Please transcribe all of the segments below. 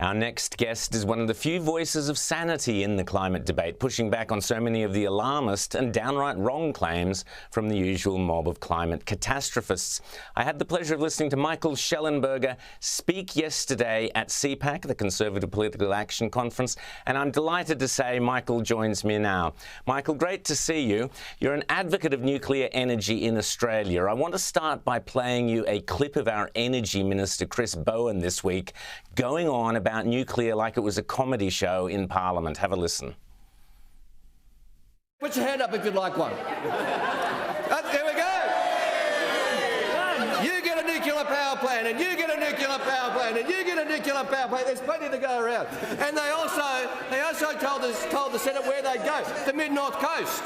Our next guest is one of the few voices of sanity in the climate debate, pushing back on so many of the alarmist and downright wrong claims from the usual mob of climate catastrophists. I had the pleasure of listening to Michael Shellenberger speak yesterday at CPAC, the Conservative Political Action Conference, and I'm delighted to say Michael joins me now. Michael, great to see you. You're an advocate of nuclear energy in Australia. I want to start by playing you a clip of our Energy Minister Chris Bowen this week going on about nuclear like it was a comedy show in Parliament. Have a listen. Put your hand up if you'd like one. There we go. You get a nuclear power plant, and you get a nuclear power plant, and you get a nuclear power plant. There's plenty to go around. And they also told the Senate where they'd go, the mid-north coast.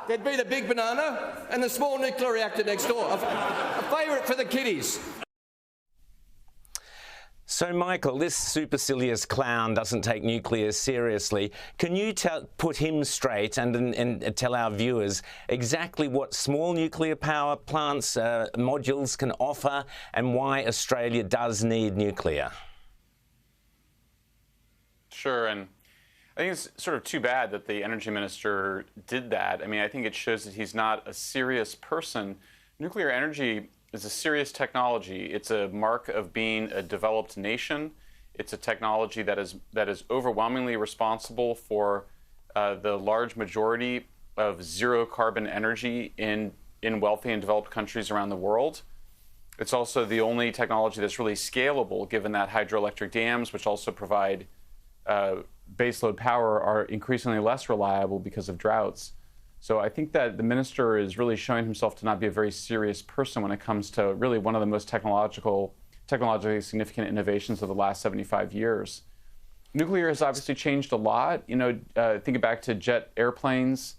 There'd be the big banana and the small nuclear reactor next door. A favourite for the kiddies. So, Michael, this supercilious clown doesn't take nuclear seriously. Can you put him straight and tell our viewers exactly what small nuclear power plants, modules can offer and why Australia does need nuclear? Sure, and I think it's sort of too bad that the Energy Minister did that. I mean, I think it shows that he's not a serious person. Nuclear energy is a serious technology. It's a mark of being a developed nation. It's a technology that is overwhelmingly responsible for the large majority of zero carbon energy in wealthy and developed countries around the world. It's also the only technology that's really scalable, given that hydroelectric dams, which also provide baseload power, are increasingly less reliable because of droughts. So I think that the minister is really showing himself to not be a very serious person when it comes to really one of the most technologically significant innovations of the last 75 years. Nuclear has obviously changed a lot. You know, think back to jet airplanes.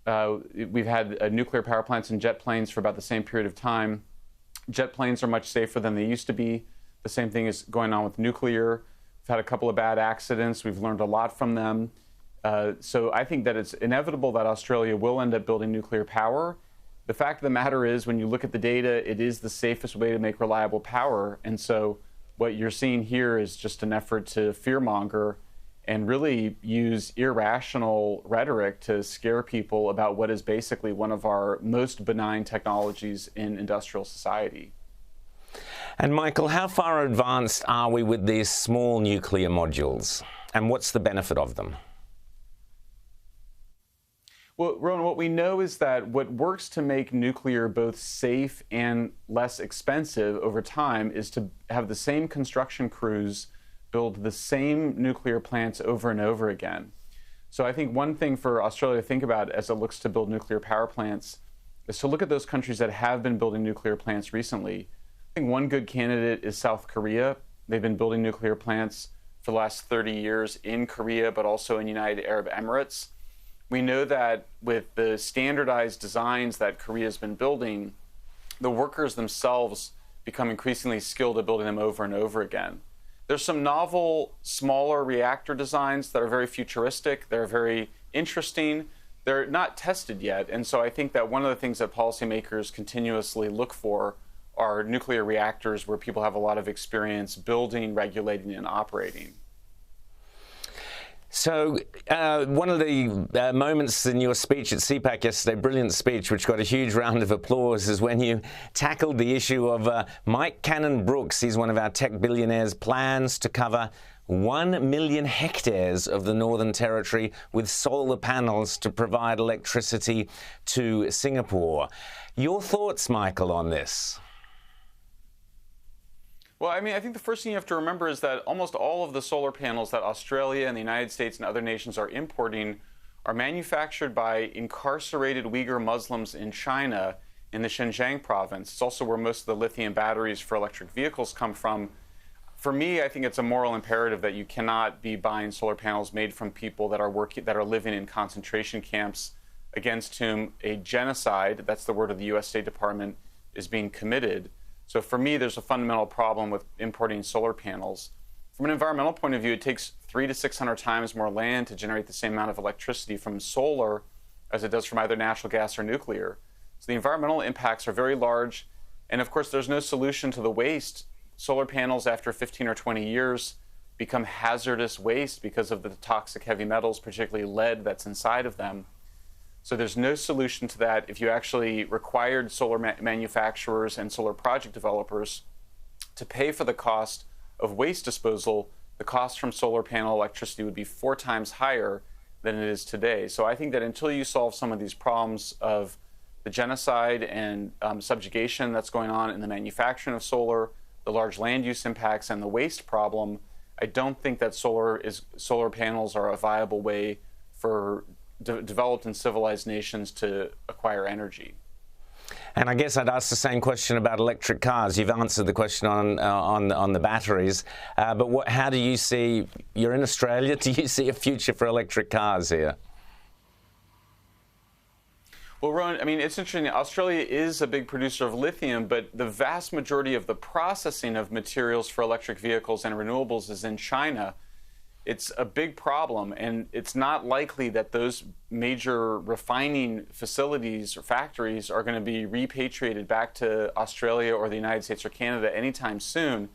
We've had nuclear power plants and jet planes for about the same period of time. Jet planes are much safer than they used to be. The same thing is going on with nuclear. We've had a couple of bad accidents. We've learned a lot from them. So I think that it's inevitable that Australia will end up building nuclear power. The fact of the matter is, when you look at the data, it is the safest way to make reliable power. And so what you're seeing here is just an effort to fearmonger and really use irrational rhetoric to scare people about what is basically one of our most benign technologies in industrial society. And Michael, how far advanced are we with these small nuclear modules? And what's the benefit of them? Well, Rowan, what we know is that what works to make nuclear both safe and less expensive over time is to have the same construction crews build the same nuclear plants over and over again. So I think one thing for Australia to think about as it looks to build nuclear power plants is to look at those countries that have been building nuclear plants recently. I think one good candidate is South Korea. They've been building nuclear plants for the last 30 years in Korea, but also in United Arab Emirates. We know that with the standardized designs that Korea's been building, the workers themselves become increasingly skilled at building them over and over again. There's some novel, smaller reactor designs that are very futuristic. They're very interesting. They're not tested yet. And so I think that one of the things that policymakers continuously look for are nuclear reactors where people have a lot of experience building, regulating, and operating. So one of the moments in your speech at CPAC yesterday, brilliant speech, which got a huge round of applause, is when you tackled the issue of Mike Cannon-Brookes. He's one of our tech billionaires' plans to cover 1 million hectares of the Northern Territory with solar panels to provide electricity to Singapore. Your thoughts, Michael, on this? Well, I mean, I think the first thing you have to remember is that almost all of the solar panels that Australia and the United States and other nations are importing are manufactured by incarcerated Uyghur Muslims in China in the Xinjiang province. It's also where most of the lithium batteries for electric vehicles come from. For me, I think it's a moral imperative that you cannot be buying solar panels made from people that are living in concentration camps against whom a genocide, that's the word of the U.S. State Department, is being committed. So for me, there's a fundamental problem with importing solar panels. From an environmental point of view, it takes 300 to 600 times more land to generate the same amount of electricity from solar as it does from either natural gas or nuclear. So the environmental impacts are very large. And of course, there's no solution to the waste. Solar panels, after 15 or 20 years, become hazardous waste because of the toxic heavy metals, particularly lead that's inside of them. So there's no solution to that if you actually required solar manufacturers and solar project developers to pay for the cost of waste disposal. The cost from solar panel electricity would be 4 times higher than it is today. So I think that until you solve some of these problems of the genocide and subjugation that's going on in the manufacturing of solar, the large land use impacts, and the waste problem, I don't think that solar panels are a viable way for developed and civilized nations to acquire energy. And I guess I'd ask the same question about electric cars. You've answered the question on the batteries, but how do you see? You're in Australia. Do you see a future for electric cars here? Well, Rowan, I mean, it's interesting. Australia is a big producer of lithium, but the vast majority of the processing of materials for electric vehicles and renewables is in China. It's a big problem, and it's not likely that those major refining facilities or factories are going to be repatriated back to Australia or the United States or Canada anytime soon.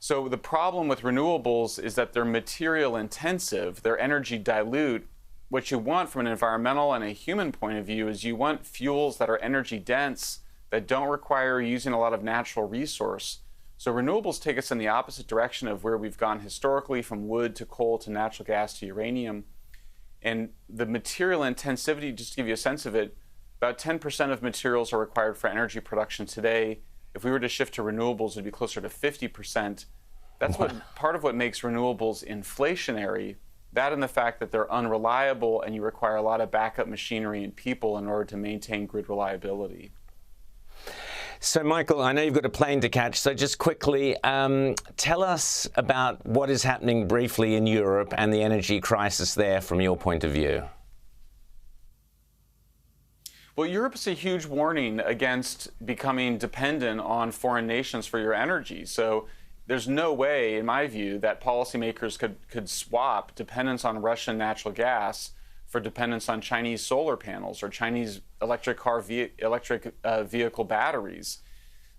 So the problem with renewables is that they're material intensive, they're energy dilute. What you want from an environmental and a human point of view is you want fuels that are energy dense, that don't require using a lot of natural resource. So renewables take us in the opposite direction of where we've gone historically, from wood to coal to natural gas to uranium. And the material intensivity, just to give you a sense of it, about 10% of materials are required for energy production today. If we were to shift to renewables, it would be closer to 50%. That's part of what makes renewables inflationary. That and the fact that they're unreliable and you require a lot of backup machinery and people in order to maintain grid reliability. So, Michael, I know you've got a plane to catch, so just quickly, tell us about what is happening briefly in Europe and the energy crisis there from your point of view. Well, Europe is a huge warning against becoming dependent on foreign nations for your energy. So there's no way, in my view, that policymakers could swap dependence on Russian natural gas for dependence on Chinese solar panels or Chinese electric vehicle batteries.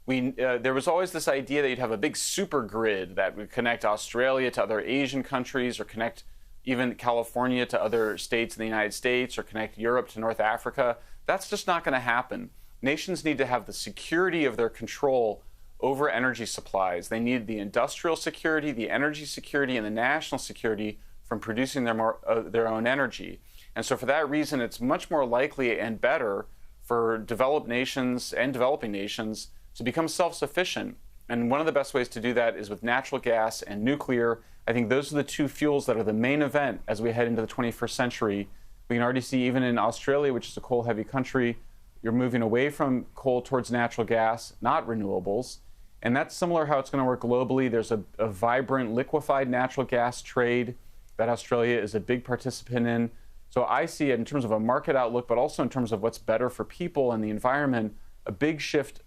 There was always this idea that you'd have a big super grid that would connect Australia to other Asian countries, or connect even California to other states in the United States, or connect Europe to North Africa. That's just not going to happen. Nations need to have the security of their control over energy supplies. They need the industrial security, the energy security, and the national security from producing their own energy. And so for that reason, it's much more likely and better for developed nations and developing nations to become self-sufficient. And one of the best ways to do that is with natural gas and nuclear. I think those are the two fuels that are the main event as we head into the 21st century. We can already see, even in Australia, which is a coal-heavy country, you're moving away from coal towards natural gas, not renewables. And that's similar how it's going to work globally. There's a vibrant liquefied natural gas trade that Australia is a big participant in. So I see it in terms of a market outlook, but also in terms of what's better for people and the environment, a big shift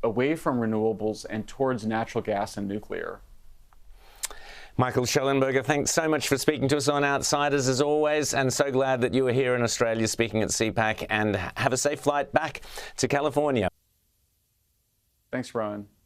away from renewables and towards natural gas and nuclear. Michael Shellenberger, thanks so much for speaking to us on Outsiders as always, and so glad that you were here in Australia speaking at CPAC, and have a safe flight back to California. Thanks, Rowan.